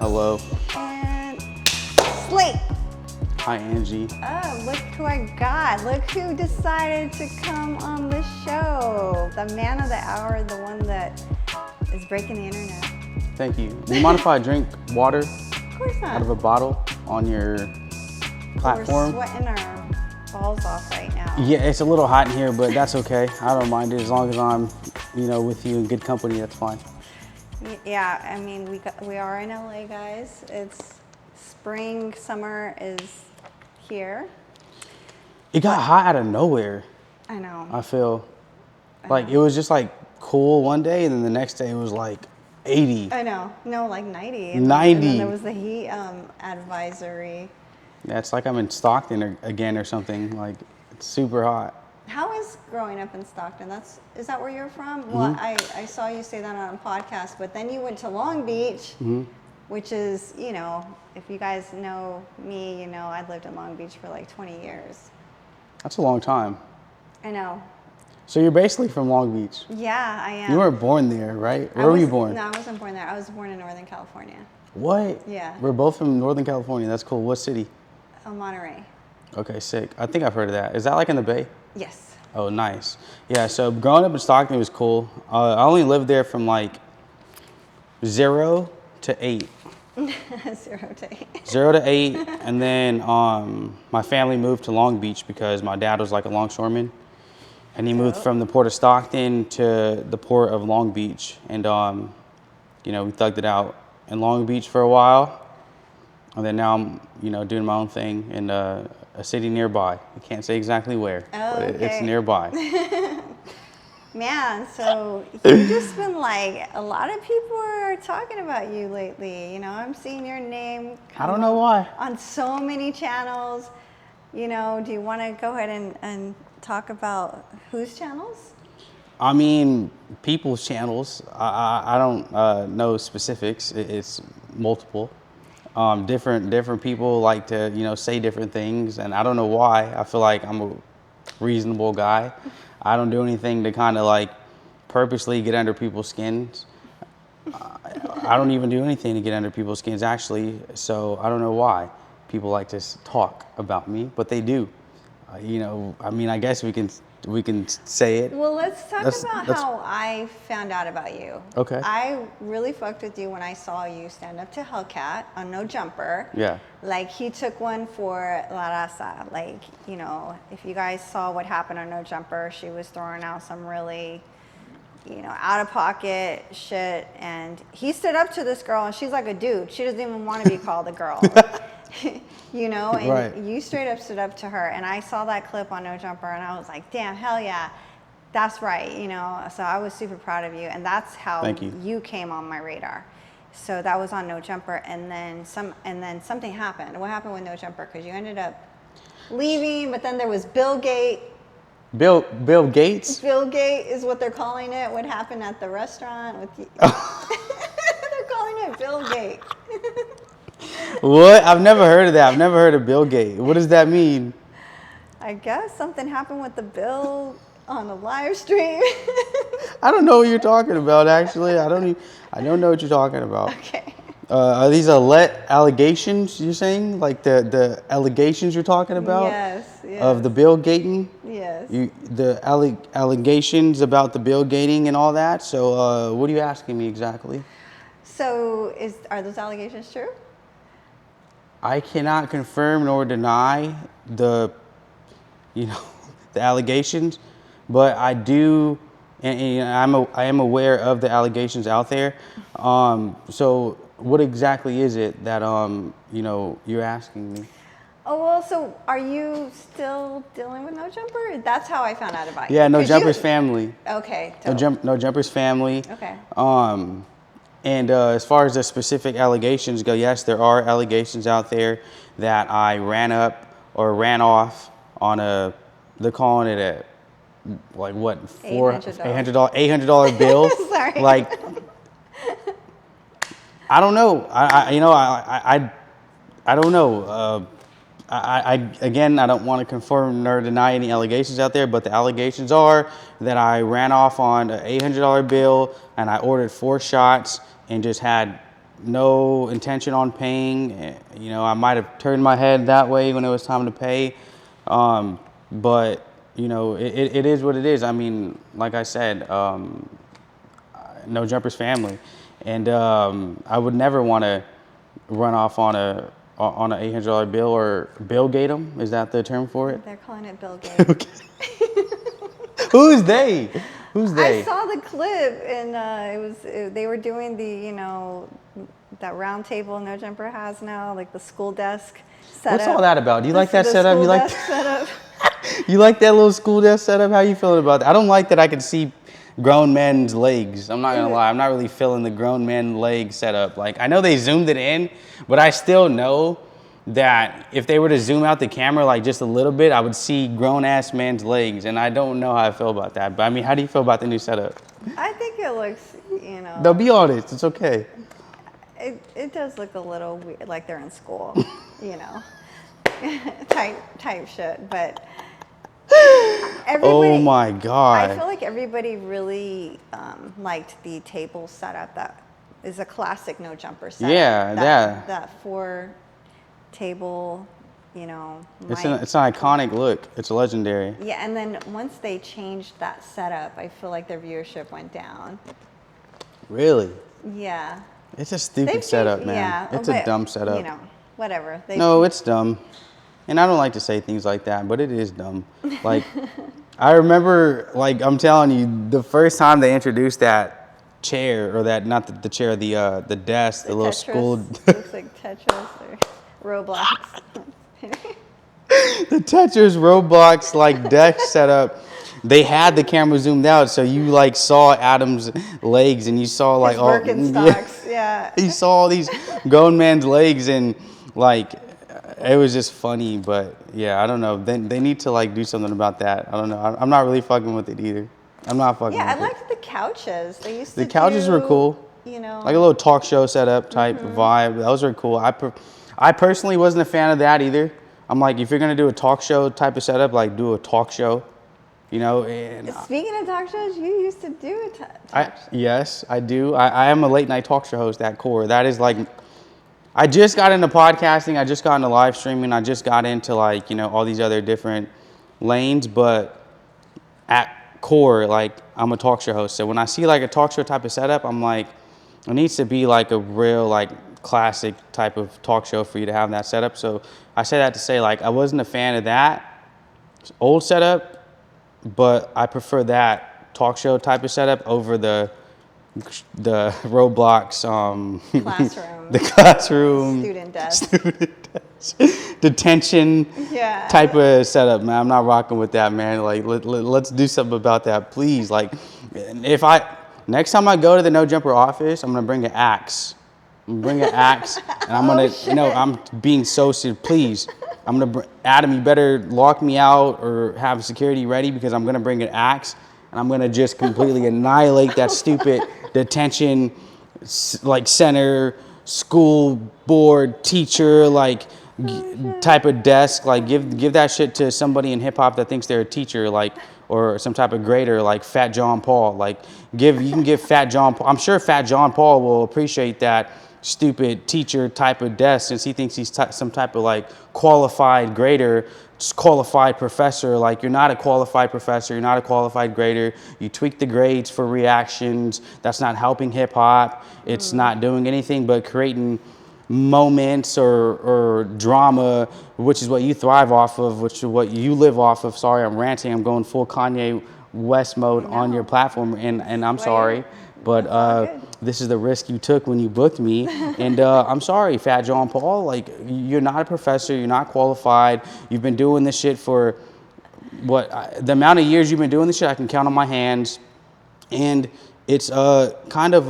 Hello. And Slate. Hi, Angie. Oh, look who I got. Look who decided to come on the show. The man of the hour, the one that is breaking the internet. Thank you. Do you mind if I drink water Of course not. out of a bottle on your platform? We're sweating our balls off right now. Yeah, it's a little hot in here, but that's okay. I don't mind it as long as I'm, with you in good company. That's fine. Yeah, I mean, we are in LA, guys. It's spring, summer is here. It got hot out of nowhere. I know. I feel like it was just like cool one day, and then the next day it was like 80. I know. No, like 90. 90. And then there was the heat advisory. Yeah, it's like I'm in Stockton again or something. Like it's super hot. How is growing up in Stockton? Is that where you're from? Well, I saw you say that on a podcast, but then you went to Long Beach, which is, if you guys know me, I've lived in Long Beach for like 20 years. That's a long time. I know. So you're basically from Long Beach. Yeah, I am. You weren't born there, right? Where were you born? No, I wasn't born there. I was born in Northern California. What? Yeah. We're both from Northern California. That's cool. What city? Monterey. Okay, sick. I think I've heard of that. Is that like in the Bay? Yes. Oh, nice. Yeah, so growing up in Stockton was cool. I only lived there from like 0 to 8. 0 to 8. 0 to 8, and then my family moved to Long Beach because my dad was like a longshoreman, and he moved from the port of Stockton to the port of Long Beach, and we thugged it out in Long Beach for a while, and then now I'm doing my own thing in a city nearby. I can't say exactly where, but it's nearby. Man, so you've just been like, a lot of people are talking about you lately. I'm seeing your name I don't know why. on so many channels. Do you want to go ahead and talk about whose channels? I mean, people's channels. I don't know specifics. It's multiple. Different people like to say different things, and I don't know why. I feel like I'm a reasonable guy. I don't do anything to kind of like purposely get under people's skins. I don't even do anything to get under people's skins actually. So I don't know why people like to talk about me, but they do. I guess we can say it. Well, let's talk about how I found out about you. Okay. I really fucked with you when I saw you stand up to Hellcat on No Jumper. Yeah. Like, he took one for La Raza. Like, if you guys saw what happened on No Jumper, she was throwing out some really, out of pocket shit. And he stood up to this girl, and she's like a dude. She doesn't even want to be called a girl. And Right. You straight up stood up to her, and I saw that clip on No Jumper, and I was like, damn, hell yeah, that's right, so I was super proud of you, and that's how you came on my radar. So that was on No Jumper, and then something happened. What happened with No Jumper? Because you ended up leaving, but then there was Bill Gate. Bill Gates? Bill Gate is what they're calling it. What happened at the restaurant with you? They're calling it Bill Gate. What? I've never heard of that. I've never heard of Bill Gates. What does that mean? I guess something happened with the bill on the live stream. I don't know what you're talking about. Actually, I don't know what you're talking about. Okay. Are these allegations you're saying? Like the allegations you're talking about? Yes. Of the Bill Gating? Yes. The allegations about the Bill Gating and all that. So what are you asking me exactly? So are those allegations true? I cannot confirm nor deny the allegations, but I do, and I am aware of the allegations out there. So what exactly is it that you're asking me? Oh, well, so are you still dealing with No Jumper? That's how I found out about you. Yeah, No Jumper's family. Okay. No Jumper's family. Okay. And as far as the specific allegations go, yes, there are allegations out there that I ran off on they're calling it a, like what, $800 bill? Sorry. Like, I don't know. I don't know. Again, I don't want to confirm nor deny any allegations out there, but the allegations are that I ran off on an $800 bill and I ordered 4 shots and just had no intention on paying. You know, I might have turned my head that way when it was time to pay. But, you know, it is what it is. I mean, like I said, No Jumper's family. And I would never want to run off on a $800 bill or Bill Gate them. Is that the term for it? They're calling it Bill Gates. Who's they? Who's they? I saw the clip, and they were doing the, you know, that round table No Jumper has now, like the school desk setup. What's all that about? Do you like that setup? You like setup? You like that little school desk setup? How you feeling about that? I don't like that I can see grown men's legs. I'm not gonna lie. I'm not really feeling the grown men leg setup. Like, I know they zoomed it in, but I still know that if they were to zoom out the camera like just a little bit, I would see grown ass men's legs, and I don't know how I feel about that. But I mean, how do you feel about the new setup? I think it looks, you know. No, be honest. It's okay. It does look a little weird, like they're in school, you know, type shit. But oh my God. I feel like everybody really liked the table setup. That is a classic No Jumper setup. Yeah, that 4 table, you know. It's an iconic look. It's legendary. Yeah, and then once they changed that setup, I feel like their viewership went down. Really? Yeah. It's a stupid setup, man. Yeah, it's a dumb setup. You know, whatever. No, it's dumb. And I don't like to say things like that, but it is dumb. Like, I remember, like, I'm telling you, the first time they introduced that chair, or that, not the chair, the desk, the little Tetris, school. looks like Tetris or Roblox. The Tetris Roblox, like, desk setup. They had the camera zoomed out, so you like saw Adam's legs, and you saw like all Birkenstocks, yeah. You saw all these grown men's legs, and like it was just funny. But yeah, I don't know. They need to like do something about that. I don't know. I'm not really fucking with it either. I'm not fucking. Yeah, with I liked the couches. They used to. The couches were cool. You know, like a little talk show setup type vibe. Those are cool. I personally wasn't a fan of that either. I'm like, if you're gonna do a talk show type of setup, like do a talk show. You know, and speaking of talk shows, you used to do a talk show. Yes, I do. I am a late night talk show host at core. That is like, I just got into podcasting. I just got into live streaming. I just got into like, you know, all these other different lanes. But at core, like, I'm a talk show host. So when I see like a talk show type of setup, I'm like, it needs to be like a real like classic type of talk show for you to have that setup. So I say that to say, like, I wasn't a fan of that old setup. But I prefer that talk show type of setup over the Roblox classroom, the classroom, student desk, detention type of setup, man. I'm not rocking with that, man. Like let's do something about that, please. Like next time I go to the No Jumper office, I'm gonna bring an axe. I'm gonna bring an axe, and I'm gonna I'm being so serious. Please. I'm gonna Adam, you better lock me out or have security ready, because I'm gonna bring an axe and I'm gonna just completely annihilate that stupid detention like center, school board, teacher like type of desk. Like give that shit to somebody in hip hop that thinks they're a teacher, like, or some type of grader, like Fat John Paul. Like you can give Fat John Paul. I'm sure Fat John Paul will appreciate that stupid teacher type of desk, since he thinks he's some type of like qualified grader, qualified professor. Like, you're not a qualified professor, you're not a qualified grader. You tweak the grades for reactions. That's not helping hip hop. It's not doing anything but creating moments or drama, which is what you thrive off of, which is what you live off of. Sorry, I'm ranting. I'm going full Kanye West mode on your platform, and I'm sorry. But this is the risk you took when you booked me. And I'm sorry, Fat John Paul. Like, you're not a professor. You're not qualified. You've been doing this shit for the amount of years you've been doing this shit, I can count on my hands. And it's kind of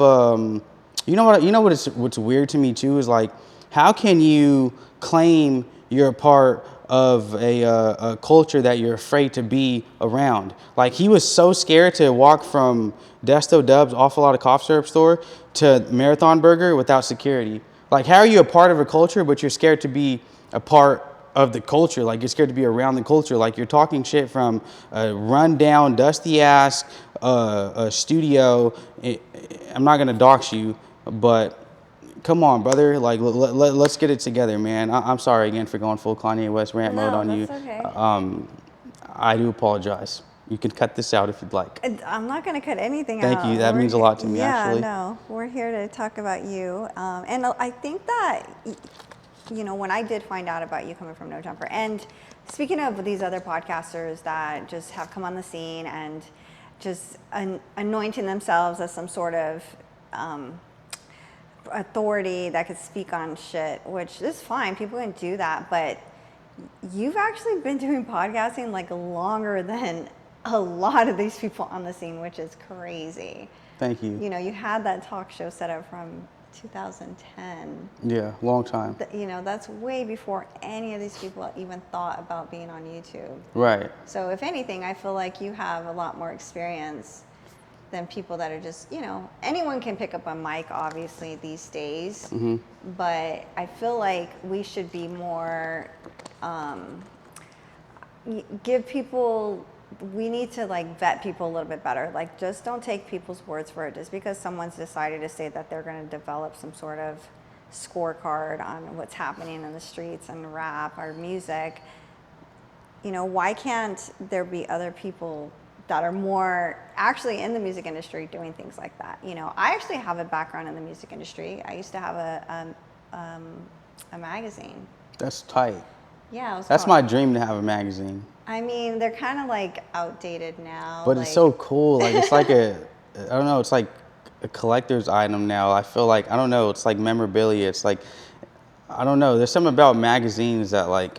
what's weird to me too is like, how can you claim you're a part of a culture that you're afraid to be around? Like, he was so scared to walk from Desto Dub's Awful Lot of Cough Syrup store to Marathon Burger without security. Like, how are you a part of a culture, but you're scared to be a part of the culture? Like, you're scared to be around the culture. Like, you're talking shit from a rundown, dusty ass a studio. I'm not gonna dox you, but come on, brother. Like, let's get it together, man. I'm sorry again for going full Kanye West rant mode on you. That's okay. I do apologize. You can cut this out if you'd like. I'm not going to cut anything Thank out. you. That means a lot to me, actually. Yeah, no. We're here to talk about you. And I think that, you know, when I did find out about you coming from No Jumper, and speaking of these other podcasters that just have come on the scene and just anointing themselves as some sort of authority that could speak on shit, which is fine. People can do that. But you've actually been doing podcasting like longer than a lot of these people on the scene, which is crazy. Thank you. You know, you had that talk show set up from 2010. Yeah, long time. You know, that's way before any of these people even thought about being on YouTube. Right. So if anything, I feel like you have a lot more experience than people that are just, you know, anyone can pick up a mic, obviously, these days. Mm-hmm. But I feel like we should be more, give people, we need to like vet people a little bit better. Like, just don't take people's words for it. Just because someone's decided to say that they're going to develop some sort of scorecard on what's happening in the streets and rap or music, you know, why can't there be other people that are more actually in the music industry doing things like that? You know, I actually have a background in the music industry. I used to have a magazine. That's tight. Yeah, that's my dream, to have a magazine. I mean, they're kind of like outdated now. But like, it's so cool. Like, it's like I don't know, it's like a collector's item now. I feel like, I don't know, it's like memorabilia. It's like, I don't know, there's something about magazines that like,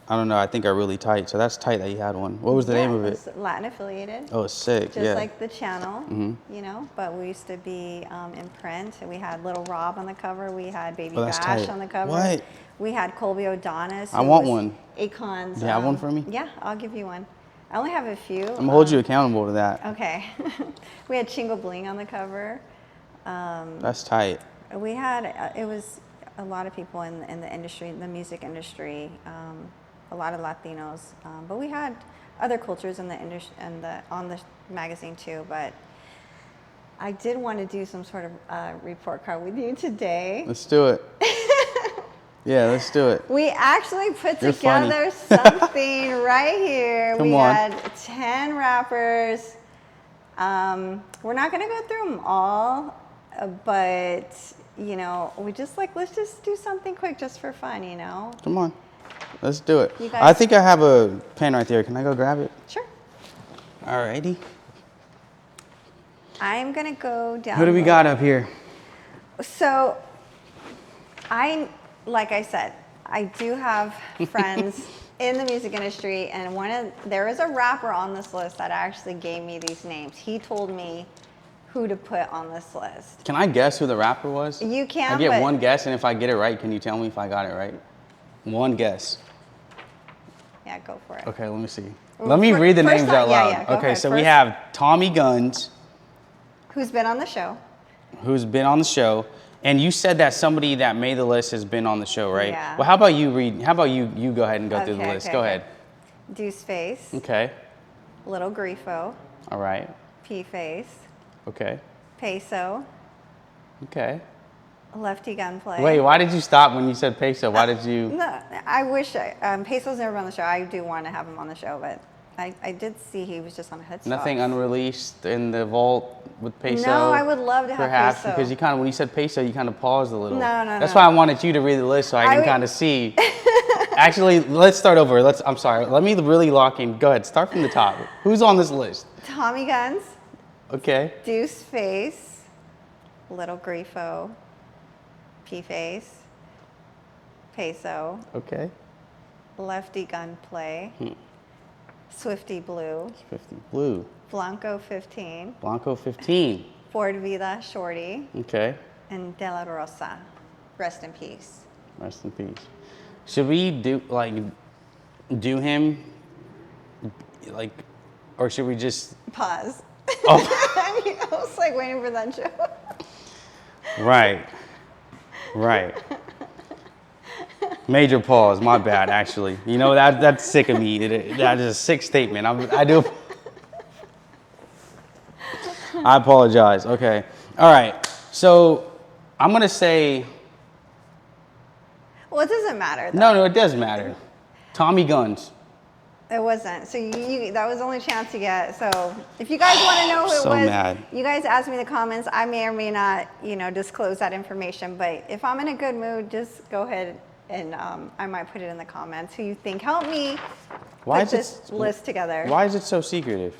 I don't know, I think are really tight. So that's tight that you had one. What was the name of it? Latin affiliated. Oh, sick. Just like the channel, you know, but we used to be in print. We had Little Rob on the cover. We had Baby Bash on the cover. What? We had Colby O'Donis. I want one. Akon's. Do you have one for me? Yeah, I'll give you one. I only have a few. I'm gonna hold you accountable to that. Okay. We had Chingo Bling on the cover. That's tight. We had, it was a lot of people in the industry, the music industry, a lot of Latinos, but we had other cultures in the industry and on the magazine too. But I did want to do some sort of report card with you today. Let's do it. Yeah, let's do it. We actually put together something right here. We had 10 rappers. We're not going to go through them all, but, you know, we just like, let's just do something quick just for fun, you know? Come on. Let's do it. I think I have a pen right there. Can I go grab it? Sure. Alrighty. I'm going to go down. What do we got up here? So, like I said, I do have friends in the music industry, and there is a rapper on this list that actually gave me these names. He told me who to put on this list. Can I guess who the rapper was? You can. I get one guess, and if I get it right, can you tell me if I got it right? One guess. Yeah, go for it. Okay, let me see. Let me read the names out loud. Yeah, okay, so we have Tommy Guns. Who's been on the show. And you said that somebody that made the list has been on the show, right? Yeah. Well, how about you read? How about you go ahead and go through the list? Go ahead. Deuce Face. Okay. Little Grifo. All right. P Face. Okay. Peso. Okay. Lefty Gunplay. Wait, why did you stop when you said Peso? Why did you? No, I wish Peso's never been on the show. I do want to have him on the show, but I did see he was just on a headstock. Nothing unreleased in the vault with Peso? No, I would love to have perhaps, Peso. Because you kind of, when you said Peso, you kind of paused a little. No. That's why I wanted you to read the list so I can kind of see. Actually, let's start over. I'm sorry. Let me really lock in. Go ahead. Start from the top. Who's on this list? Tommy Guns. Okay. Deuce Face. Little Grifo. P Face. Peso. Okay. Lefty Gunplay. Swifty Blue. Swifty Blue. Blanco 15. Blanco 15. Ford Vida Shorty. Okay. And De La Rosa. Rest in peace. Rest in peace. Should we do him, like, or should we just pause? Oh. I was like waiting for that joke. Right. Major pause. My bad. Actually, you know that's sick of me. That is a sick statement. I do. I apologize. Okay. All right. So I'm gonna say Well, it doesn't matter, though. No, it does matter. Tommy Guns. It wasn't. So that was the only chance you get. So if you guys want to know who it was, mad. you guys ask me in the comments. I may or may not, disclose that information. But if I'm in a good mood, just go ahead and I might put it in the comments who you think helped me put this list together. Why is it so secretive?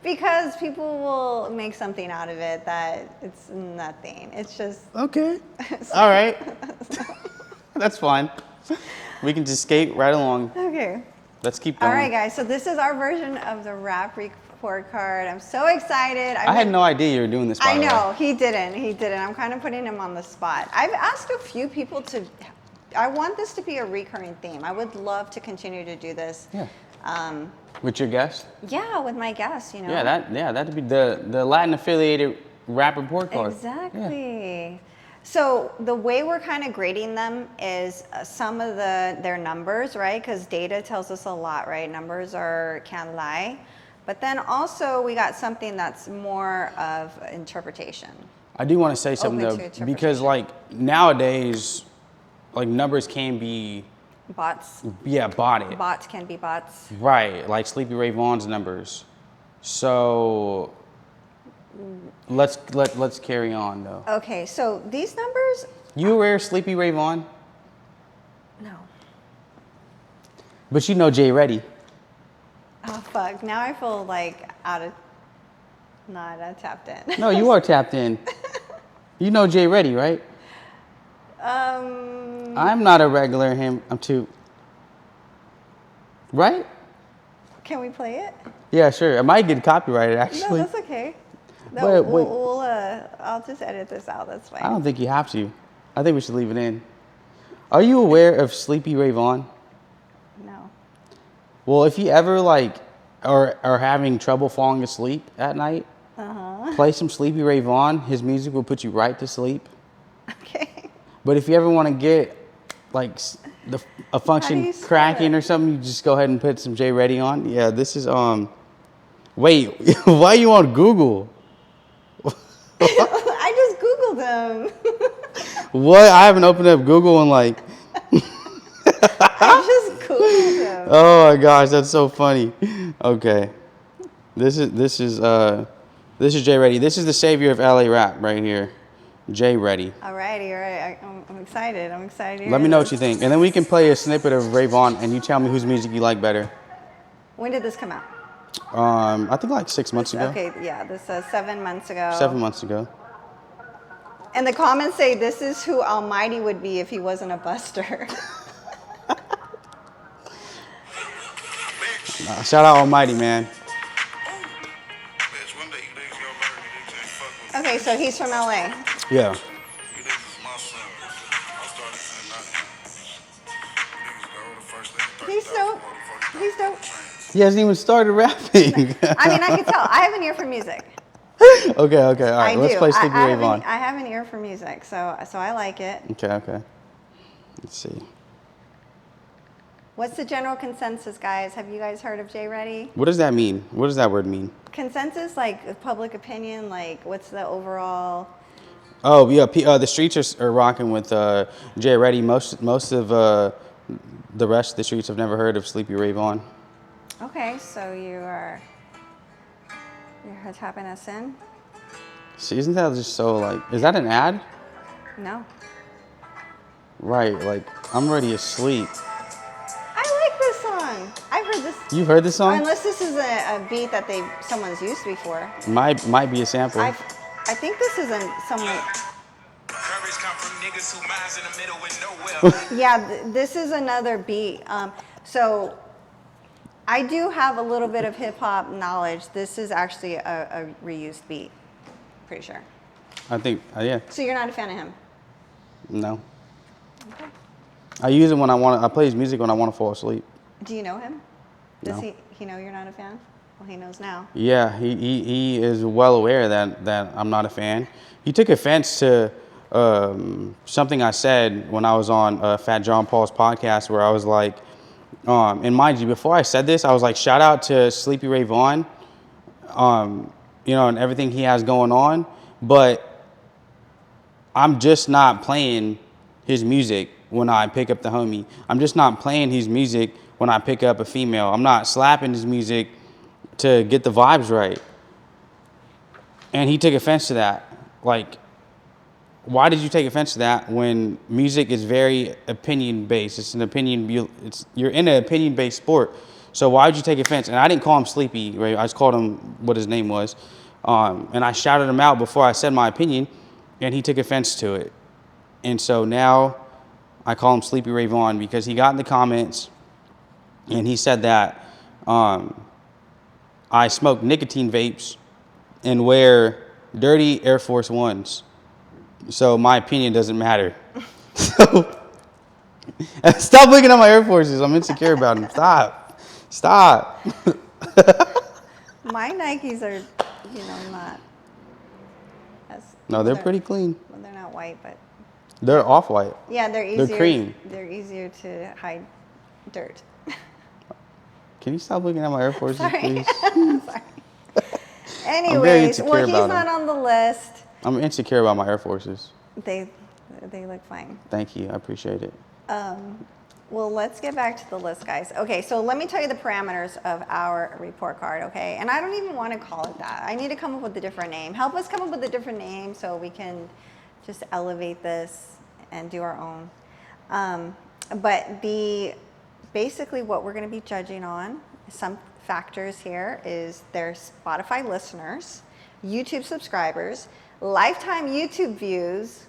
Because people will make something out of it that it's nothing. It's just okay. All right. That's fine. We can just skate right along. Okay. Let's keep going. All right, guys. So this is our version of the rap report card. I'm so excited. I had no idea you were doing this. I know. He didn't. I'm kind of putting him on the spot. I've asked a few people to. I want this to be a recurring theme. I would love to continue to do this. Yeah. With your guests? Yeah, with my guests, Yeah, that'd be the Latin affiliated rap report card. Exactly. Yeah. So the way we're kind of grading them is some of their numbers, right? Because data tells us a lot, right? Numbers can't lie. But then also we got something that's more of interpretation. I do want to say something though, because like nowadays, like numbers can be bots. Yeah, botted. Bots can be bots. Right, like Sleepy Ray Vaughan's numbers. So let's carry on though. Okay, so these numbers. You aware of Sleepy Ray Vaughan? No. But you know Jay Reddy. Oh fuck! Now I feel like not tapped in. No, you are tapped in. You know Jay Reddy, right? I'm not a regular him. I'm too. Right? Can we play it? Yeah, sure. It might get copyrighted, actually. No, that's okay. No, I'll just edit this out. That's fine. I don't think you have to. I think we should leave it in. Are you aware of Sleepy Ray Vaughan? No. Well, if you ever are having trouble falling asleep at night, play some Sleepy Ray Vaughan. His music will put you right to sleep. Okay. But if you ever want to get a function cracking or something, you just go ahead and put some Jay Reddy on. Yeah, this is Wait, why are you on Google? I just Googled him. What? I haven't opened up Google in like. I just Googled him. Oh my gosh, that's so funny. Okay, this is Jay Reddy. This is the savior of LA rap right here, Jay Reddy. Alrighty, all right. I'm excited. Let me know what you think, and then we can play a snippet of Ray Vaughan, and you tell me whose music you like better. When did this come out? I think like 6 months ago. Okay, yeah, this 7 months ago. 7 months ago. And the comments say this is who Almighty would be if he wasn't a buster. Shout out Almighty, man. Okay, so he's from LA. Yeah. He's dope. He hasn't even started rapping. I mean, I can tell. I have an ear for music. Okay, all right. Let's play Sleepy Ray Vaughan. I have an ear for music, so I like it. Okay. Let's see. What's the general consensus, guys? Have you guys heard of Jay Reddy? What does that mean? What does that word mean? Consensus, like public opinion, like what's the overall? Oh yeah, the streets are rocking with Jay Reddy. Most of the rest of the streets have never heard of Sleepy Ray Vaughan. Okay, so you're tapping us in. See, isn't that just so like? Is that an ad? No. Right, like I'm already asleep. I like this song. I've heard this. You've heard this song? Unless this is a beat that someone's used before. Might be a sample. I think this is someone. Yeah, this is another beat. So I do have a little bit of hip hop knowledge. This is actually a reused beat. Pretty sure. I think, yeah. So you're not a fan of him? No. Okay. I use it when I play his music when I want to fall asleep. Do you know him? Does No. he know you're not a fan? Well, he knows now. Yeah, he is well aware that I'm not a fan. He took offense to something I said when I was on Fat John Paul's podcast, where I was like, and mind you, before I said this, I was like, shout out to Sleepy Ray Vaughan, and everything he has going on. But I'm just not playing his music when I pick up the homie. I'm just not playing his music when I pick up a female. I'm not slapping his music to get the vibes right. And he took offense to that. Like, why did you take offense to that when music is very opinion based? It's an opinion. You're in an opinion based sport. So why would you take offense? And I didn't call him Sleepy, right? I just called him what his name was, and I shouted him out before I said my opinion, and he took offense to it. And so now I call him Sleepy Ray Vaughan because he got in the comments, and he said that I smoke nicotine vapes and wear dirty Air Force Ones. So my opinion doesn't matter. So stop looking at my Air Forces. I'm insecure about them. Stop. My Nikes are, not as... No, they're pretty clean. Well, they're not white, but... They're off-white. Yeah, they're easier. They're cream. They're easier to hide dirt. Can you stop looking at my Air Forces, Sorry. please? Sorry. Anyways, well, he's not on the list. I'm insecure about my Air Forces. They look fine. Thank you. I appreciate it. Well, let's get back to the list, guys. Okay, so let me tell you the parameters of our report card, okay? And I don't even want to call it that. I need to come up with a different name. Help us come up with a different name so we can just elevate this and do our own. But basically what we're going to be judging on, some factors here, is their Spotify listeners, YouTube subscribers, lifetime YouTube views,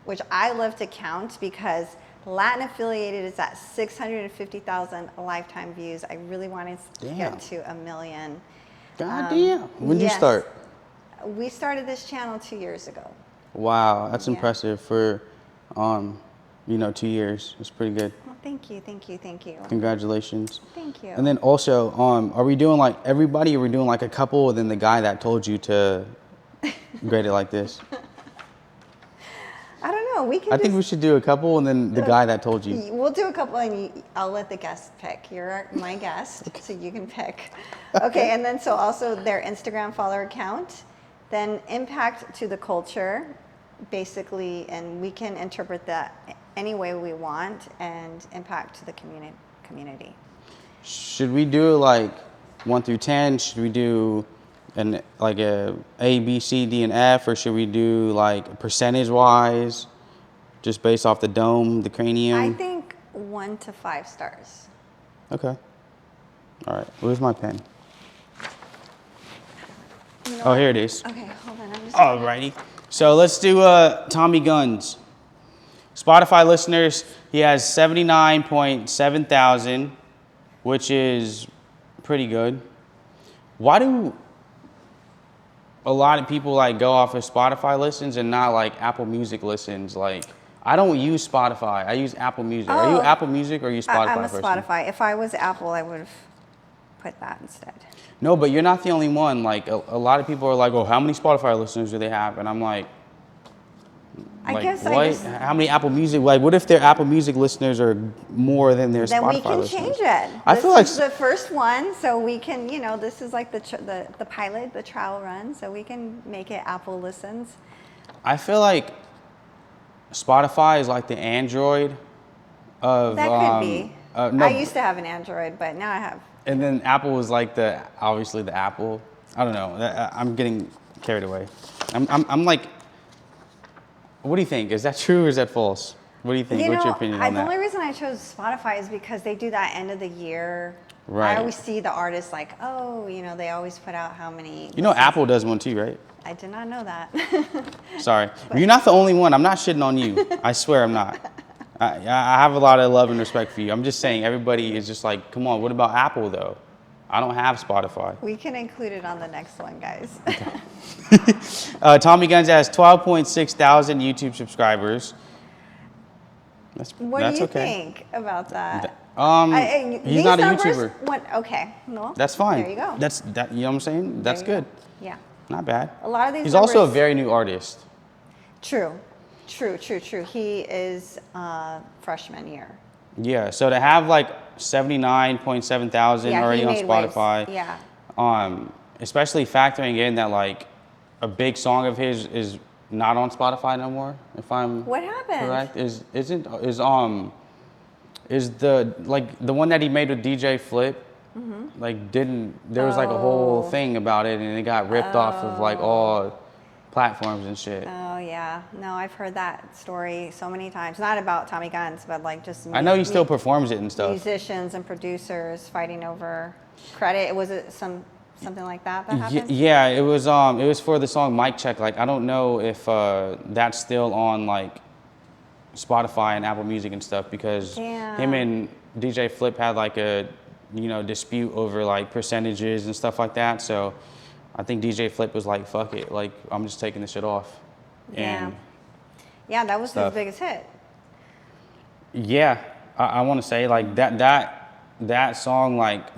which I love to count because Latin Affiliated is at 650,000 lifetime views. I really wanted to get to 1 million. God damn. When did you start? We started this channel 2 years ago. Wow, that's impressive for 2 years. It's pretty good. Well, thank you. Congratulations. Thank you. And then also, are we doing like everybody, or are we doing like a couple and then the guy that told you to grade it like this? I don't know. I think we should do a couple and then the guy that told you. We'll do a couple and I'll let the guest pick. You're my guest, so you can pick. Okay, and then so also their Instagram follower count, then impact to the culture, basically, and we can interpret that any way we want, and impact to the community. Should we do like 1 through 10? Should we do like a B, C, D, and F, or should we do like percentage wise, just based off the dome, the cranium? I think 1 to 5 stars. Okay. All right. Where's my pen? Here it is. Okay, hold on. Alrighty. So let's do Tommy Guns. Spotify listeners, he has 79.7 thousand, which is pretty good. Why do a lot of people like go off of Spotify listens and not like Apple Music listens? Like, I don't use Spotify. I use Apple Music. Are you Apple Music or are you Spotify I'm a person? Spotify. If I was Apple, I would have put that instead. No, but you're not the only one. Like, a lot of people are like, oh, how many Spotify listeners do they have? And I'm like, how many Apple Music? Like, what if their Apple Music listeners are more than their Spotify listeners? Then we can change it. This is the first one, so we can, this is like the pilot, the trial run, so we can make it Apple listens. I feel like Spotify is like the Android of... That could be. No, I used to have an Android, but now I have... And then Apple was like obviously the Apple. I don't know. I'm getting carried away. I'm like... What do you think? Is that true or is that false? What do you think? What's your opinion on that? The only reason I chose Spotify is because they do that end of the year. Right. I always see the artists like, they always put out how many. Apple does one too, right? I did not know that. Sorry. You're not the only one. I'm not shitting on you. I swear I'm not. I have a lot of love and respect for you. I'm just saying everybody is just like, come on, what about Apple though? I don't have Spotify. We can include it on the next one, guys. Okay. Tommy Guns has 12.6 thousand YouTube subscribers. What do you think about that? He's not a YouTuber. Okay, no. That's fine. There you go. You know what I'm saying? That's good. Yeah. Not bad. A lot of these. He's also a very new artist. True. He is freshman year. Yeah, so to have like 79.7 thousand already on Spotify. Waves. Yeah. Especially factoring in that like a big song of his is not on Spotify no more. If I'm what happened? correct, is the the one that he made with DJ Flip, there was like a whole thing about it, and it got ripped off of like all platforms and shit. Oh yeah, no, I've heard that story so many times. Not about Tommy Guns, but like just. I know he still performs it and stuff. Musicians and producers fighting over credit. Was it something like that happened? Yeah, it was for the song Mic Check. Like I don't know if that's still on like Spotify and Apple Music and stuff, because him and DJ Flip had like a dispute over like percentages and stuff like that. So I think DJ Flip was like, fuck it, like I'm just taking this shit off. And yeah, that was his biggest hit. Yeah, I want to say like that song like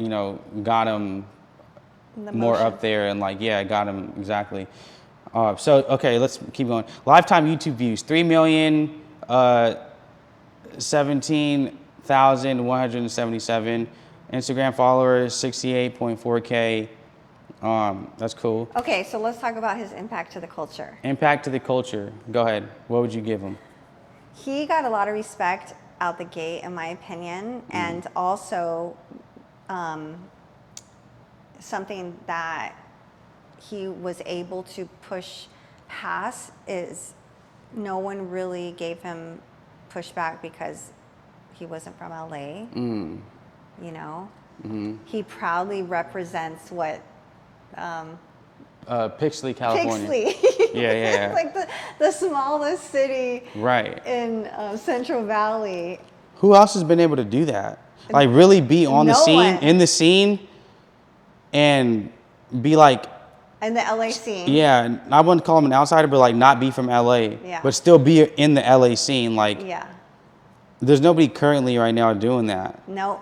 got him more up there, and like got him exactly. So okay, let's keep going. Lifetime YouTube views 3,017,177. Instagram followers 68.4K. That's cool. Okay, so let's talk about his impact to the culture. Impact to the culture. Go ahead. What would you give him? He got a lot of respect out the gate, in my opinion, and also something that he was able to push past is no one really gave him pushback because he wasn't from LA. He proudly represents what Pixley, California. Pixley. Yeah. Like the smallest city in Central Valley. Who else has been able to do that? Like really be on the scene, in the scene, and be like in the LA scene. Yeah, I wouldn't call him an outsider, but like not be from LA, but still be in the LA scene. Like there's nobody currently right now doing that. No,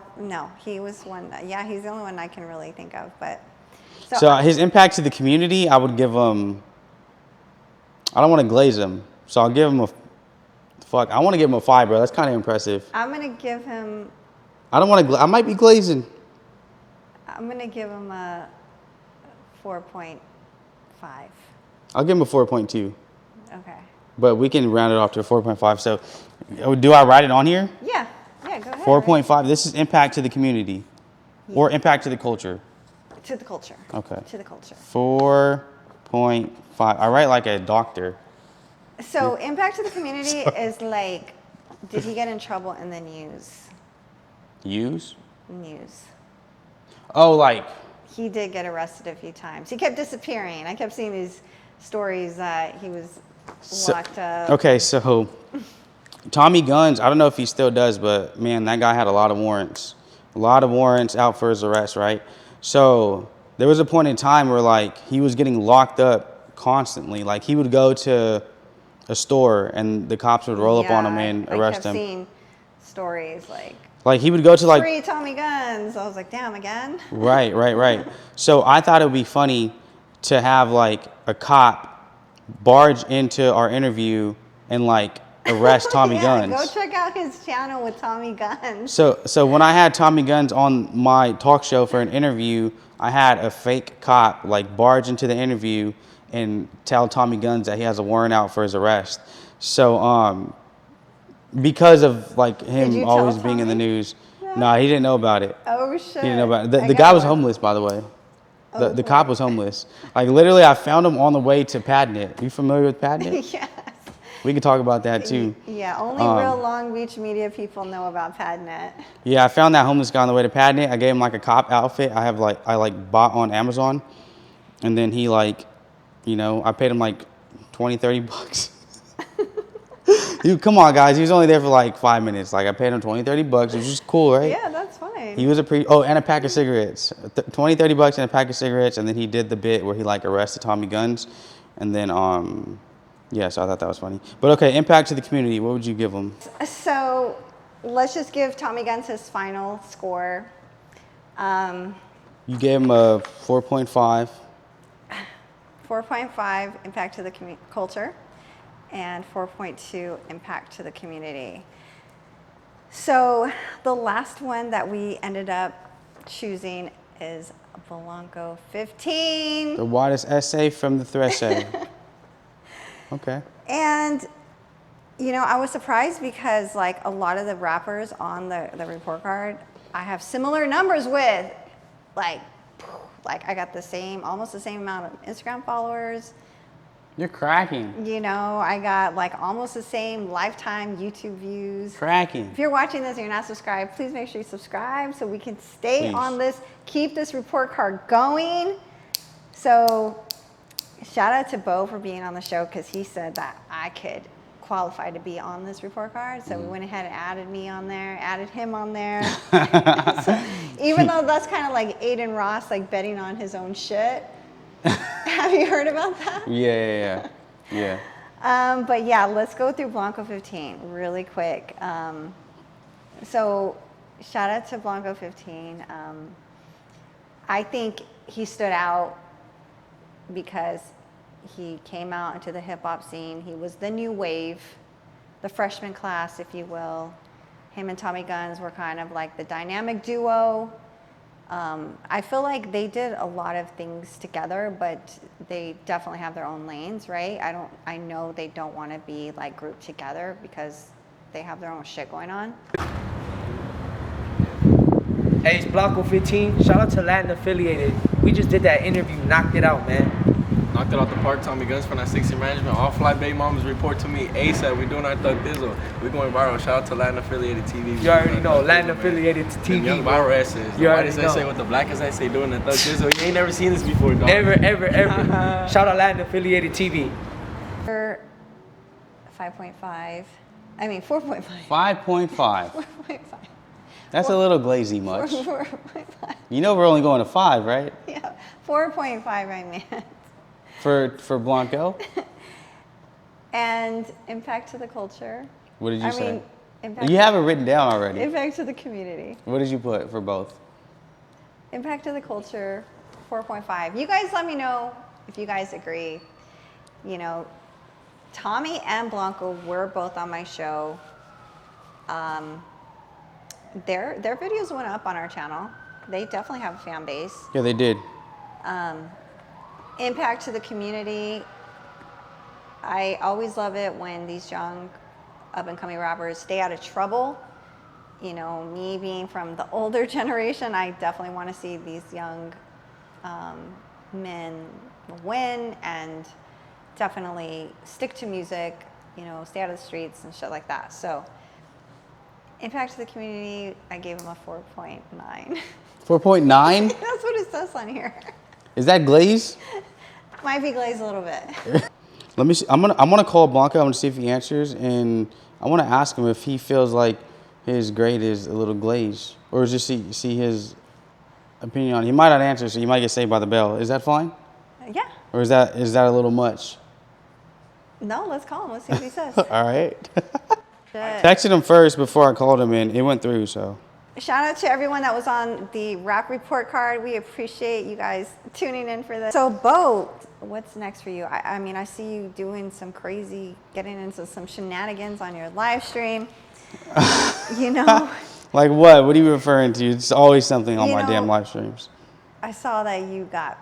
he was one. Yeah, he's the only one I can really think of. But so his impact to the community, I would give him. I don't want to glaze him, so I'll give him a. Fuck, I want to give him a 5, bro. That's kind of impressive. I'm gonna give him. I don't want to. I might be glazing. I'm gonna give him a 4.5. I'll give him a 4.2. Okay. But we can round it off to a 4.5. So, do I write it on here? Yeah, go ahead. 4.5. This is impact to the community, or impact to the culture. To the culture. Okay. To the culture. 4.5. I write like a doctor. So impact to the community is like, did he get in trouble in the news? News. Oh, like. He did get arrested a few times. He kept disappearing. I kept seeing these stories that he was locked up. Okay, so Tommy Guns, I don't know if he still does, but man, that guy had a lot of warrants. A lot of warrants out for his arrest, right? So there was a point in time where like he was getting locked up constantly. Like he would go to a store and the cops would roll up on him and arrest him. I kept seeing stories like he would go to like free Tommy Guns. I was like, damn, again? Right. So I thought it would be funny to have like a cop barge into our interview and like arrest Tommy Guns. Go check out his channel with Tommy Guns. So when I had Tommy Guns on my talk show for an interview, I had a fake cop like barge into the interview and tell Tommy Guns that he has a warrant out for his arrest. So because of like him always being in the news, no, he didn't know about it. Oh shit! He didn't know about it. The guy was homeless, by the way. The cop was homeless. Like literally, I found him on the way to Padnet. You familiar with Padnet? Yes. We can talk about that too. Yeah, only real Long Beach media people know about Padnet. Yeah, I found that homeless guy on the way to Padnet. I gave him like a cop outfit. I bought on Amazon, and then he like, I paid him like $20-$30. Come on, guys. He was only there for like 5 minutes. Like I paid him $20-$30. It was just cool, right? Yeah, that's fine. He was and a pack of cigarettes. $20-$30 and a pack of cigarettes, and then he did the bit where he like arrested Tommy Guns, and then yeah, so I thought that was funny. But okay, impact to the community. What would you give him? So let's just give Tommy Guns his final score. You gave him a 4.5. 4.5 impact to the culture, and 4.2 impact to the community. So the last one that we ended up choosing is Blanco 15. The widest essay from the Threshay. Okay. And, you know, I was surprised because like a lot of the rappers on the report card, I have similar numbers with. Like I got almost the same amount of Instagram followers. You're cracking. You know, I got like almost the same lifetime YouTube views. Cracking. If you're watching this and you're not subscribed, please make sure you subscribe so we can stay on this, keep this report card going. So shout out to Bo for being on the show because he said that I could qualify to be on this report card. So we went ahead and added him on there. So, even though that's kind of like Aiden Ross, like betting on his own shit. Have you heard about that? Yeah. But yeah, let's go through Blanco 15 really quick. So shout out to Blanco 15. I think he stood out because he came out into the hip hop scene. He was the new wave, the freshman class, if you will. Him and Tommy Guns were kind of like the dynamic duo. I feel like they did a lot of things together, but they definitely have their own lanes, right? I know they don't want to be like grouped together because they have their own shit going on. Hey, it's Blanco 15. Shout out to Latin Affiliated. We just did that interview, knocked it out, man. Knocked it out the park. Tommy Guns from that 60 management. All fly baby mamas report to me ASAP. We doing our Thug Dizzle. We going viral. Shout out to Latin Affiliated TV. You already know, Latin Affiliated TV. Them young viral asses. You already They say with the blackest essay doing the Thug Dizzle. You ain't never seen this before, dog. Ever. Shout out Latin Affiliated TV. 5.5. I mean 4.5. 5.5. 4.5. That's a little glazy much. 4.5. You know we're only going to 5, right? Yeah, 4.5 I meant. For Blanco? And impact to the culture. What did you say? Impact You have it written down already. Impact to the community. What did you put for both? Impact to the culture, 4.5. You guys let me know if you guys agree. You know, Tommy and Blanco were both on my show. Their videos went up on our channel. They definitely have a fan base. Yeah, they did. Impact to the community. I always love it when these young up-and-coming rappers stay out of trouble. You know, me being from the older generation, I definitely want to see these young men win and definitely stick to music, you know, stay out of the streets and shit like that. So, impact to the community, I gave him a 4.9. 4.9? That's what it says on here. Is that glaze? Might be glazed a little bit. Let me see. I'm gonna call Blanco. I'm gonna see if he answers, and I want to ask him if he feels like his grade is a little glazed, or just see his opinion on it. He might not answer, so you might get saved by the bell. Is that fine? Yeah. Or is that a little much? No, let's call him. Let's see what he says. All right. I texted him first before I called him, and it went through. So. Shout out to everyone that was on the rap report card. We appreciate you guys tuning in for this. So, Bo, what's next for you? I mean, I see you doing some crazy, getting into some shenanigans on your live stream. You know. Like what? What are you referring to? It's always something on my damn live streams. I saw that you got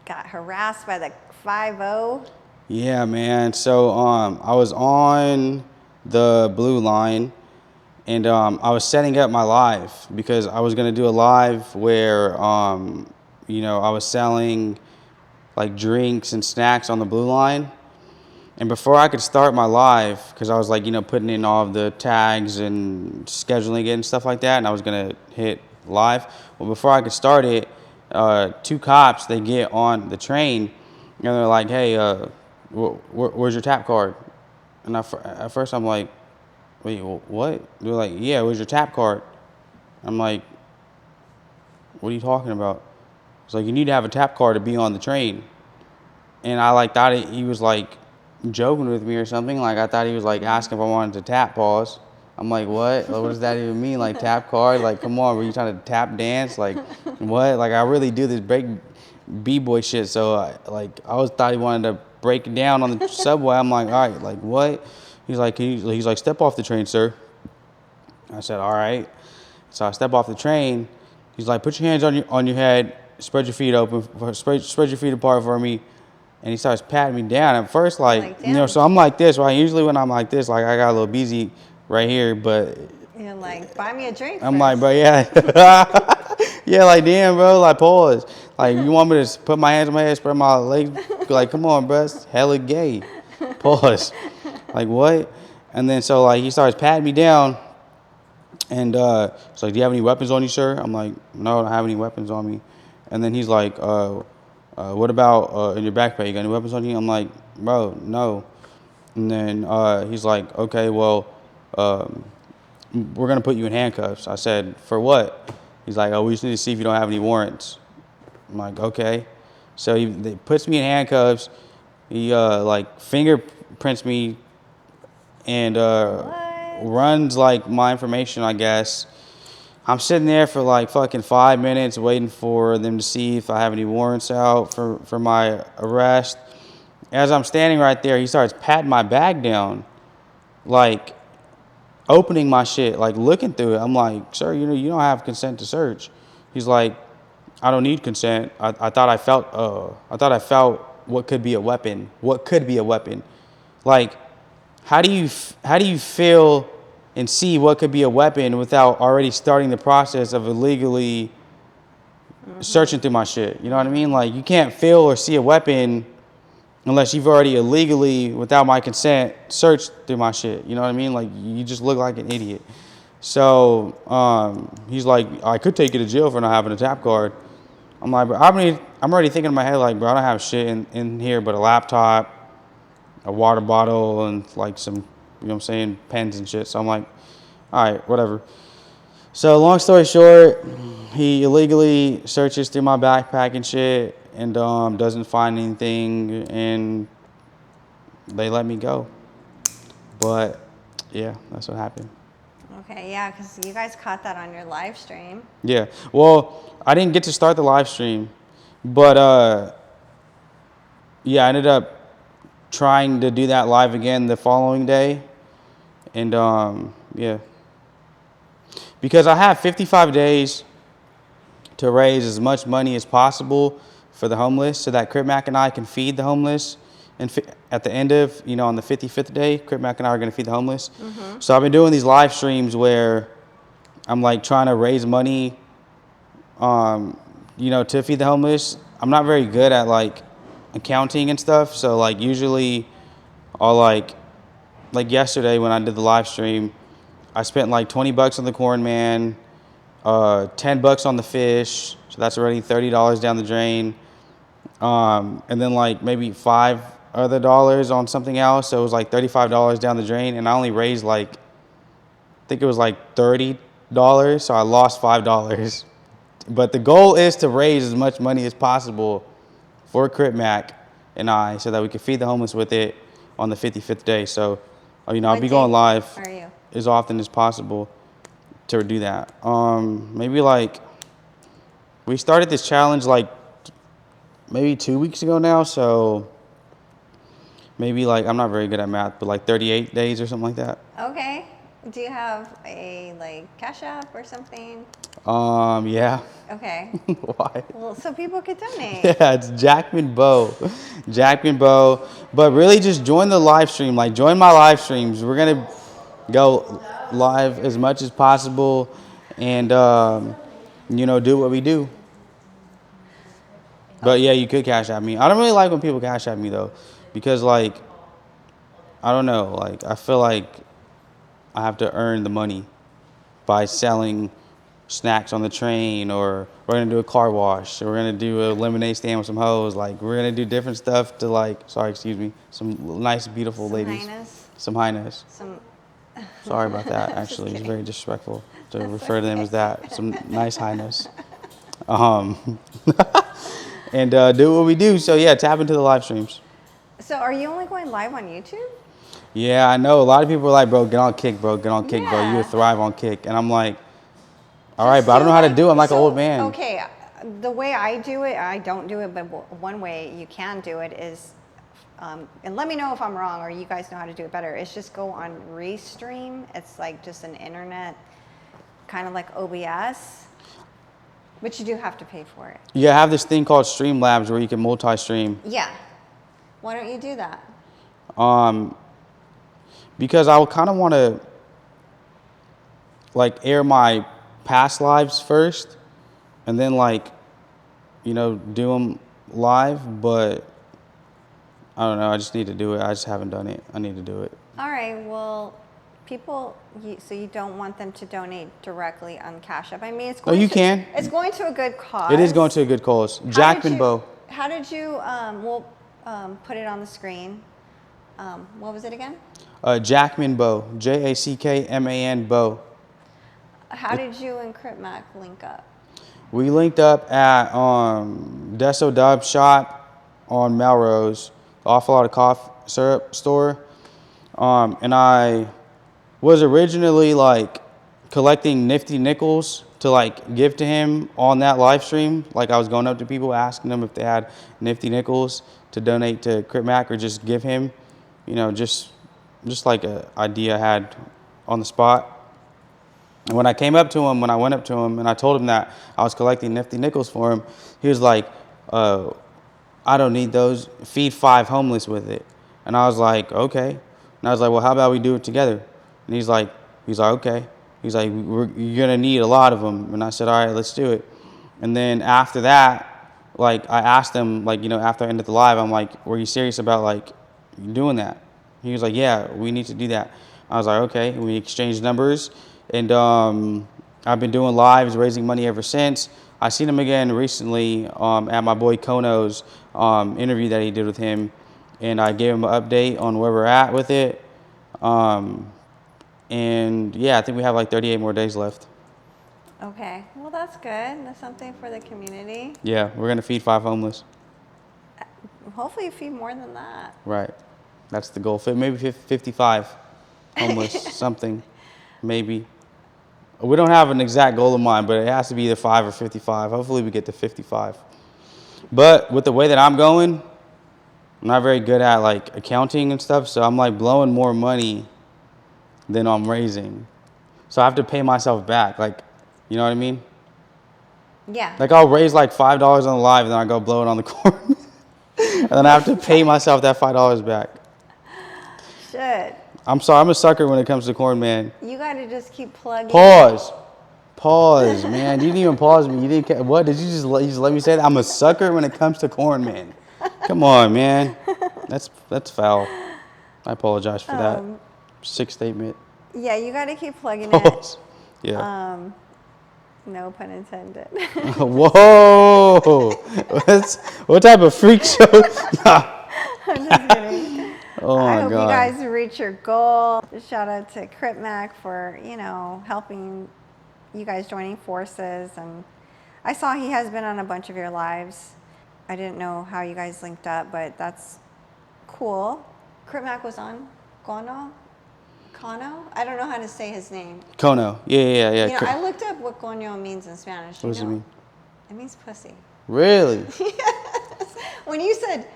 harassed by the 5-0. Yeah, man. So I was on the blue line, and I was setting up my live because I was gonna do a live where you know, I was selling like drinks and snacks on the blue line. And before I could start my live, because I was like, you know, putting in all of the tags and scheduling it and stuff like that, and I was gonna hit live. Well, before I could start it, 2 cops, they get on the train and they're like, hey, where's your tap card? And at first I'm like, wait, what? They're like, yeah, where's your tap card? I'm like, what are you talking about? It's like, you need to have a tap card to be on the train. And I like thought he was like joking with me or something. Like I thought he was like asking if I wanted to tap pause. I'm like, what? Like, what does that even mean? Like tap card? Like, come on, were you trying to tap dance? Like, what? Like, I really do this break b-boy shit. So I always thought he wanted to break it down on the subway. I'm like, all right, like what? He's like, step off the train, sir. I said, all right. So I step off the train. He's like, put your hands on your head, spread your feet open, spread your feet apart for me. and he starts patting me down. At first, like you know, damn. so I'm like this, right? Usually when I'm like this, like I got a little busy right here, but You're like, buy me a drink. I'm first. like, bro, yeah, yeah, like damn, bro, like pause. Like you want me to put my hands on my head, spread my legs? Like, come on, bro, it's hella gay. Pause. Like what? And then so like he starts patting me down, and it's like, do you have any weapons on you, sir? I'm like, no, I don't have any weapons on me. And then he's like, what about in your backpack? You got any weapons on you? I'm like, bro, no. And then he's like, okay, well, we're gonna put you in handcuffs. I said, for what? He's like, oh, we just need to see if you don't have any warrants. I'm like, okay. So he puts me in handcuffs. He like fingerprints me and runs like my information, I guess. I'm sitting there for like fucking 5 minutes waiting for them to see if I have any warrants out for my arrest. As I'm standing right there, he starts patting my bag down, like opening my shit, like looking through it. I'm like, sir, you don't have consent to search. He's like, I don't need consent. I thought I felt what could be a weapon. What could be a weapon? Like, how do you feel and see what could be a weapon without already starting the process of illegally searching through my shit? You know what I mean? Like, you can't feel or see a weapon unless you've already illegally, without my consent, searched through my shit. You know what I mean? Like, you just look like an idiot. So he's like, I could take you to jail for not having a tap card. I'm like, bro, I'm already thinking in my head, like, bro, I don't have shit in here but a laptop, a water bottle, and like some, you know what I'm saying, pens and shit. So I'm like, all right, whatever. So long story short, he illegally searches through my backpack and shit and doesn't find anything, and they let me go. But yeah, that's what happened. Okay, yeah, because you guys caught that on your live stream. Yeah, well, I didn't get to start the live stream, but yeah, I ended up trying to do that live again the following day, and yeah, because I have 55 days to raise as much money as possible for the homeless, so that Crip Mac and I can feed the homeless. And at the end of, on the 55th day, Crip Mac and I are going to feed the homeless. Mm-hmm. So I've been doing these live streams where I'm like trying to raise money, to feed the homeless. I'm not very good at like accounting and stuff. So like usually I'll like yesterday when I did the live stream, I spent like $20 on the corn man, $10 on the fish. So that's already $30 down the drain. And then like maybe $5 other on something else. So it was like $35 down the drain. And I only raised like, I think it was like $30. So I lost $5. But the goal is to raise as much money as possible for Crip Mac and I, so that we can feed the homeless with it on the 55th day. So, I'll be going live as often as possible to do that. Maybe like, we started this challenge like maybe 2 weeks ago now. So maybe like, I'm not very good at math, but like 38 days or something like that. Okay. Do you have a like Cash App or something? Yeah. Okay. Why? Well, so people could donate. Yeah, it's Jackman Bo. Jackman Bo. But really just join the live stream. Like, join my live streams. We're going to go live as much as possible and, do what we do. But yeah, you could Cash App me. I don't really like when people Cash App me though, because like, I don't know, like I feel like I have to earn the money by selling snacks on the train, or we're gonna do a car wash, or we're gonna do a lemonade stand with some hoes. Like, we're gonna do different stuff to like, some nice, beautiful ladies. Some highness. Sorry about that, actually. It's very disrespectful to refer to them as that. Some nice highness. And do what we do. So yeah, tap into the live streams. So are you only going live on YouTube? Yeah, I know. A lot of people are like, bro, get on Kick, bro. Get on Kick, bro. You would thrive on Kick. And I'm like, all right, but I don't know how to do it. I'm like an old man. Okay, the way I do it, I don't do it, but one way you can do it is, and let me know if I'm wrong or you guys know how to do it better, is just go on Restream. It's like just an internet, kind of like OBS. But you do have to pay for it. Yeah, I have this thing called Streamlabs where you can multi-stream. Yeah. Why don't you do that? Because I kind of want to like air my past lives first, and then like, you know, do them live. But I don't know. I just need to do it. I just haven't done it. I need to do it. All right. Well, people. So you don't want them to donate directly on Cash App. I mean, it's going. Oh, you can. It's going to a good cause. It is going to a good cause. Jackman Bow. How did you? We'll put it on the screen. What was it again? Jackman Bow. Jackman Bow. How did you and Crip Mac link up? We linked up at Deso Dub Shop on Melrose, Awful Lot of Cough Syrup store. And I was originally like collecting nifty nickels to like give to him on that live stream. Like I was going up to people asking them if they had nifty nickels to donate to Crip Mac or just give him, you know, just like an idea I had on the spot. And when I came up to him, when I went up to him and I told him that I was collecting nifty nickels for him, he was like, I don't need those. Feed 5 homeless with it. And I was like, okay. And I was like, well, how about we do it together? And he's like, okay. He's like, you're going to need a lot of them. And I said, all right, let's do it. And then after that, like, I asked him, like, you know, after I ended the live, I'm like, were you serious about, like, doing that? He was like, yeah, we need to do that. I was like, okay. And we exchanged numbers. And I've been doing lives, raising money ever since. I seen him again recently at my boy Kono's interview that he did with him. And I gave him an update on where we're at with it. And yeah, I think we have like 38 more days left. Okay, well that's good. That's something for the community. Yeah, we're gonna feed 5 homeless. Hopefully you feed more than that. Right, that's the goal. Maybe 55 homeless, something, maybe. We don't have an exact goal in mind, but it has to be either 5 or 55. Hopefully we get to 55. But with the way that I'm going, I'm not very good at like accounting and stuff, so I'm like blowing more money than I'm raising. So I have to pay myself back, like, you know what I mean? Yeah. Like I'll raise like $5 on the live and then I go blow it on the corn. And then I have to pay myself that $5 back. Shit. I'm sorry, I'm a sucker when it comes to corn, man. You gotta just keep plugging. Pause, man. You didn't even pause me. You didn't. What did you just let me say that? I'm a sucker when it comes to corn, man. Come on, man. That's foul. I apologize for that. Sick statement. Yeah, you gotta keep plugging Pause. it. Yeah. No pun intended. Whoa. What type of freak show? I'm just kidding. Oh my I hope God. you guys reach your goal. Shout out to Crip Mac for, you know, helping you guys joining forces. And I saw he has been on a bunch of your lives. I didn't know how you guys linked up, but that's cool. Crip Mac was on Kano? I don't know how to say his name. Kono. Yeah. You know, I looked up what Coño means in Spanish. What does it mean? It means pussy. Really? Yes. When you said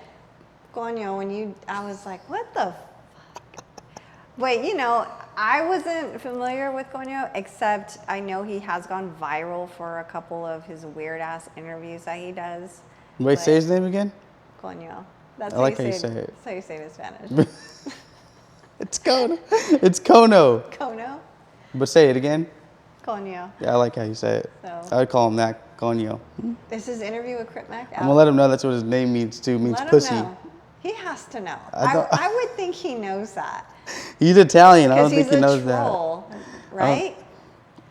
Coño, I was like, what the fuck? But, you know, I wasn't familiar with Coño, except I know he has gone viral for a couple of his weird-ass interviews that he does. Wait, say his name again? Coño. That's I like how you say it. That's how you say it in Spanish. It's Kono. It's Kono. Kono? But say it again. Coño. Yeah, I like how you say it. So. I would call him that, Kono. This is interview with Crip Mac. I'm gonna let him know that's what his name means too. It means Let pussy. him know. He has to know. I I would think he knows that. He's Italian. I don't Because think he knows he's a troll, right?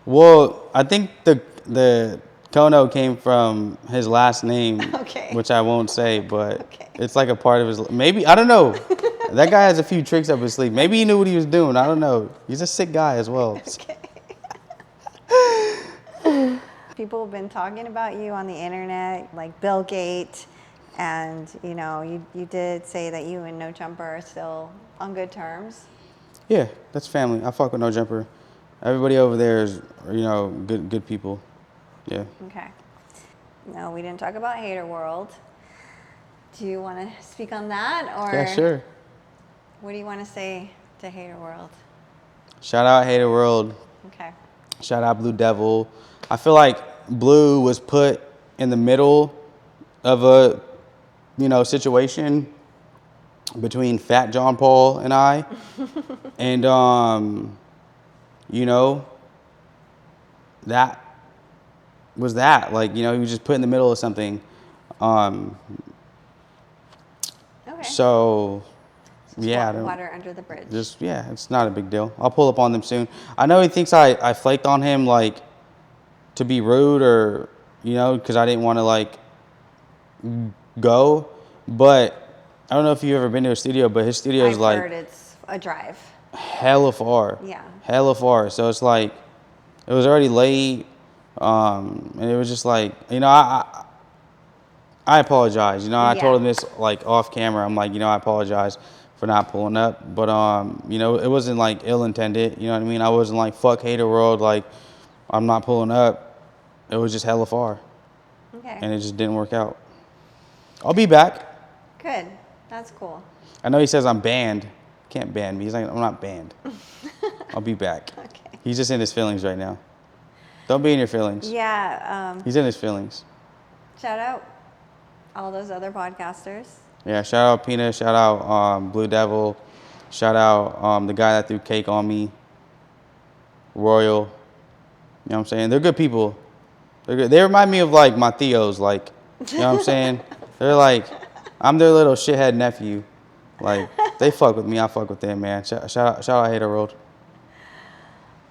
Well, I think the Kono came from his last name, Okay. which I won't say, but Okay. it's like a part of his. Maybe I don't know. That guy has a few tricks up his sleeve. Maybe he knew what he was doing. I don't know. He's a sick guy as well. Okay. People have been talking about you on the internet, like Bill Gates, and you know, you did say that you and No Jumper are still on good terms. Yeah, that's family. I fuck with No Jumper. Everybody over there is, you know, good people. Yeah. Okay. No, we didn't talk about Hater World. Do you want to speak on that, or Yeah, sure. what do you want to say to Hater World? Shout out Hater World. Okay. Shout out Blue Devil. I feel like Blue was put in the middle of a, you know, situation between Fat John Paul and I. And, you know, that was that. Like, you know, he was just put in the middle of something. Okay. So, yeah. Water under the bridge. Just, yeah, it's not a big deal. I'll pull up on them soon. I know he thinks I flaked on him, like, to be rude or, you know, because I didn't want to, like, go. But I don't know if you've ever been to a studio, but his studio is like... I've heard it's a drive. Hella far. Yeah. Hella far. So it's like, it was already late. And it was just like, you know, I apologize. You know, I told him this like off camera. I'm like, you know, I apologize for not pulling up. But, you know, it wasn't like ill intended. You know what I mean? I wasn't like, fuck Hater World. Like, I'm not pulling up. It was just hella far. Okay. And it just didn't work out. I'll be back. Good. That's cool. I know he says I'm banned. Can't ban me. He's like, I'm not banned. I'll be back. Okay. He's just in his feelings right now. Don't be in your feelings. Yeah. He's in his feelings. Shout out all those other podcasters. Yeah, shout out Pina, shout out Blue Devil, shout out the guy that threw cake on me, Royal. You know what I'm saying? They're good people. They're good. They remind me of like my Theos, like, you know what I'm saying? They're like, I'm their little shithead nephew. Like, they fuck with me, I fuck with them, man. Shout out Hater World.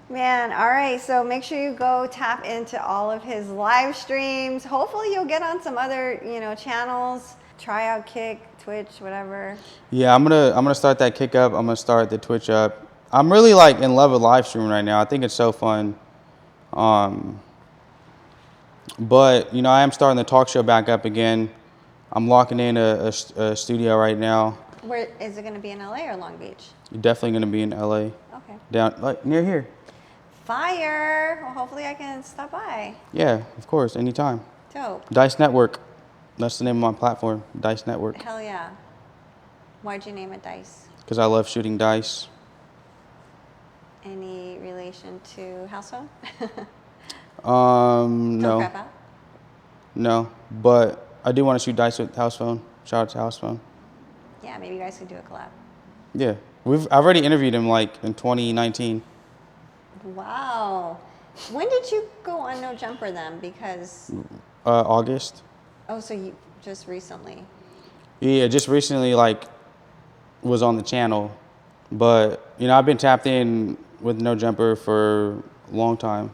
Man, all right. So make sure you go tap into all of his live streams. Hopefully you'll get on some other, you know, channels. Try out Kick, Twitch, whatever. Yeah, I'm gonna start that Kick up. I'm gonna start the Twitch up. I'm really like in love with live streaming right now. I think it's so fun. But you know, I am starting the talk show back up again. I'm locking in a studio right now. Where is it going to be, in LA or Long Beach? Definitely gonna be in LA. Okay. Down like near here. Fire. Well, hopefully I can stop by. Yeah, of course, anytime. Dope. Dice Network. That's the name of my platform, Dice Network. Hell yeah. Why'd you name it Dice? Because I love shooting dice. Any relation to House Phone? No. Don't crap out? No, but I do want to shoot dice with House Phone. Shout out to House Phone. Yeah, maybe you guys could do a collab. Yeah, I've already interviewed him like in 2019. Wow. When did you go on No Jumper then? Because... August. Oh, so you just recently? Yeah, just recently like was on the channel, but you know I've been tapped in with No Jumper for a long time.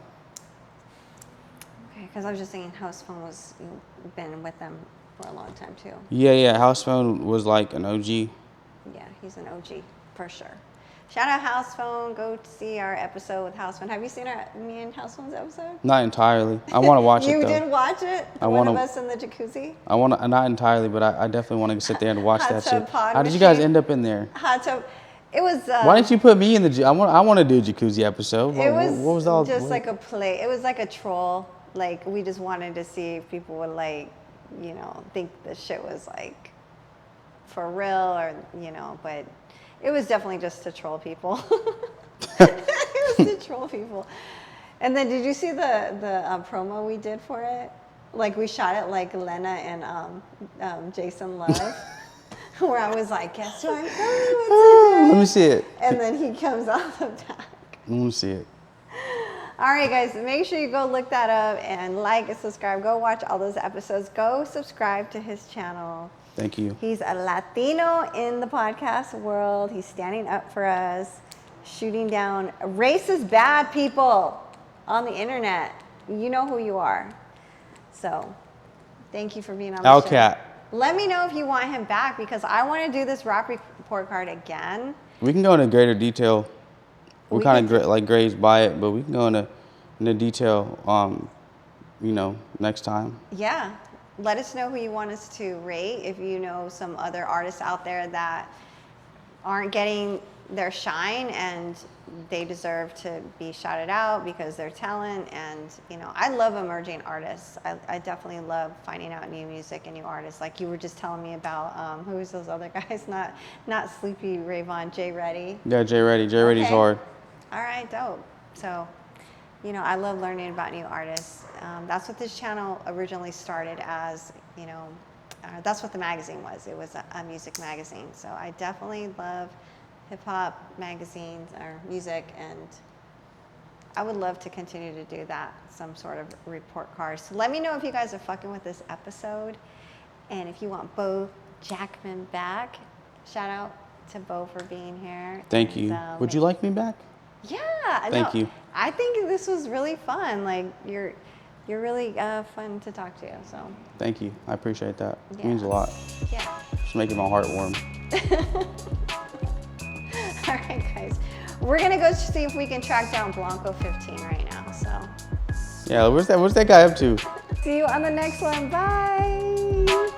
Okay, because I was just thinking House Phone was, you've been with them for a long time too. Yeah, House Phone was like an OG. Yeah, he's an OG for sure. Shout out House Phone. Go see our episode with House Phone. Have you seen me and House Phone's episode? Not entirely. I want to watch it though. You did watch it? One of us in the jacuzzi? I want to, not entirely, but I definitely want to sit there and watch that shit. Pod How did you guys end up in there? Hot tub. It was. Why didn't you put me in the? I want to do a jacuzzi episode. It was, what was all? Just like a play. It was like a troll. Like we just wanted to see if people would like, you know, think the shit was like for real or you know, but. It was definitely just to troll people. It was to troll people. And then did you see the promo we did for it? Like we shot it like Lena and Jason Love. Where I was like, guess who I'm filming with today? Let me see it. And then he comes out the back. Let me see it. All right, guys, make sure you go look that up and like and subscribe. Go watch all those episodes. Go subscribe to his channel. Thank you. He's a Latino in the podcast world. He's standing up for us, shooting down racist bad people on the internet. You know who you are. So, thank you for being on the show. Alcat. Let me know if you want him back because I want to do this rap report card again. We can go into greater detail. We kind of like grazed by it, but we can go into detail. You know, next time. Yeah. Let us know who you want us to rate. If you know some other artists out there that aren't getting their shine and they deserve to be shouted out because their talent. And, you know, I love emerging artists. I definitely love finding out new music and new artists. Like you were just telling me about, who's those other guys? Not Sleepy Rayvon, Jay Reddy. Yeah, Jay Reddy. Jay Reddy's hard. All right, dope. So, you know, I love learning about new artists. That's what this channel originally started as, you know, that's what the magazine was. It was a music magazine. So I definitely love hip hop magazines or music, and I would love to continue to do that, some sort of report card. So let me know if you guys are fucking with this episode, and if you want Bo Jackman back. Shout out to Bo for being here. Thank you. Would you like me back? Yeah. Thank you. I think this was really fun. Like you're really fun to talk to. So. Thank you. I appreciate that. Yeah. It means a lot. Yeah. It's making my heart warm. All right, guys. We're gonna go see if we can track down Blanco 15 right now. So. Yeah. Where's that guy up to? See you on the next one. Bye.